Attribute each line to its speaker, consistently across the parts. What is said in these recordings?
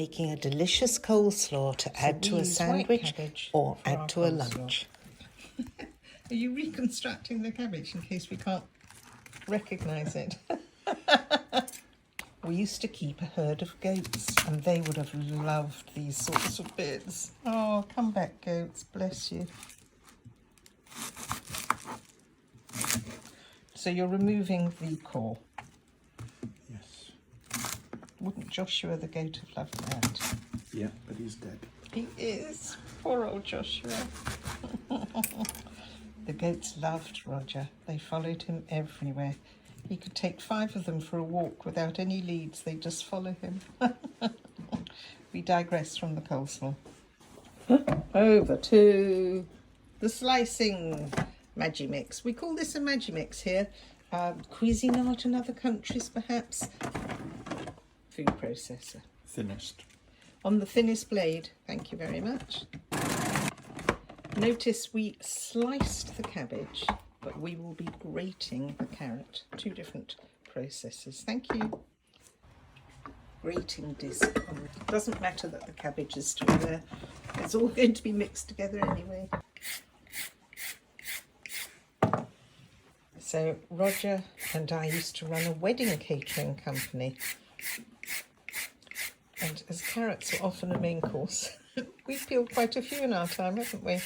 Speaker 1: making a delicious coleslaw to add to a sandwich or add to a lunch.
Speaker 2: Are you reconstructing the cabbage in case we can't recognise it? We used to keep a herd of goats and they would have loved these sorts of bits. Oh, come back, goats, bless you. So you're removing the core?
Speaker 3: Yes.
Speaker 2: Wouldn't Joshua the goat have loved that?
Speaker 3: Yeah, but he's dead.
Speaker 2: He is. Poor old Joshua. The goats loved Roger. They followed him everywhere. He could take 5 of them for a walk without any leads. They just follow him. We digress from the coleslaw. Over to the slicing Magimix. We call this a Magimix here. Cuisinart in other countries, perhaps. Food processor.
Speaker 3: Thinnest.
Speaker 2: On the thinnest blade. Thank you very much. Notice we sliced the cabbage, but we will be grating the carrot. 2 different processes. Thank you. Grating disc. Doesn't matter that the cabbage is still there. It's all going to be mixed together anyway. So Roger and I used to run a wedding catering company. And as carrots are often a main course, we've peeled quite a few in our time, haven't we?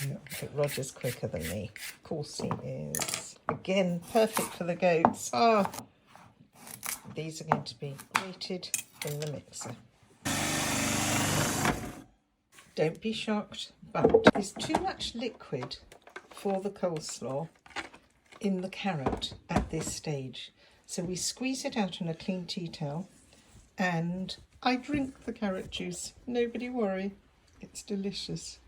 Speaker 3: Yeah.
Speaker 2: I think Roger's quicker than me. Of course he is. Again, perfect for the goats. Ah, these are going to be grated in the mixer. Don't be shocked, but there's too much liquid for the coleslaw in the carrot at this stage. So we squeeze it out on a clean tea towel and I drink the carrot juice. Nobody worry, it's delicious.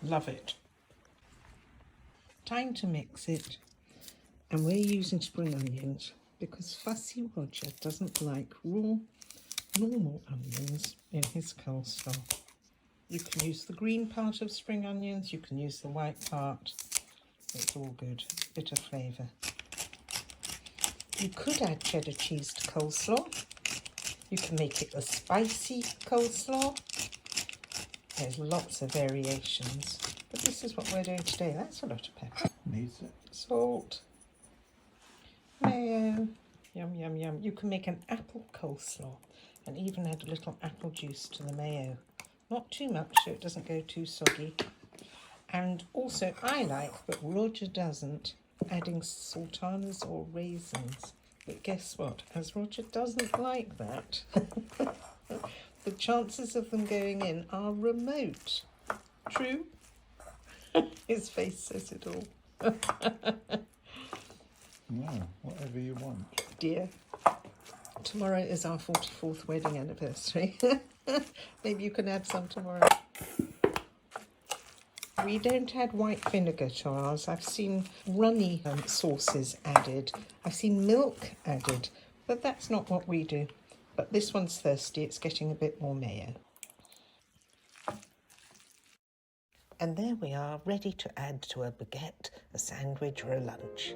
Speaker 2: Love it. Time to mix it, and we're using spring onions because Fussy Roger doesn't like raw, normal onions in his coleslaw. You can use the green part of spring onions, you can use the white part. It's all good, bit of flavour. You could add cheddar cheese to coleslaw. You can make it a spicy coleslaw. There's lots of variations, but this is what we're doing today. That's a lot of pepper.
Speaker 3: Needs it.
Speaker 2: Salt. Mayo. Yum, yum, yum. You can make an apple coleslaw and even add a little apple juice to the mayo. Not too much so it doesn't go too soggy. And also I like, but Roger doesn't, adding sultanas or raisins. But guess what? As Roger doesn't like that, the chances of them going in are remote. True? His face says it all.
Speaker 3: No, whatever you want.
Speaker 2: Dear, tomorrow is our 44th wedding anniversary. Maybe you can add some tomorrow. We don't add white vinegar to ours. I've seen runny sauces added. I've seen milk added, but that's not what we do. But this one's thirsty, it's getting a bit more mayo. And there we are, ready to add to a baguette, a sandwich or a lunch.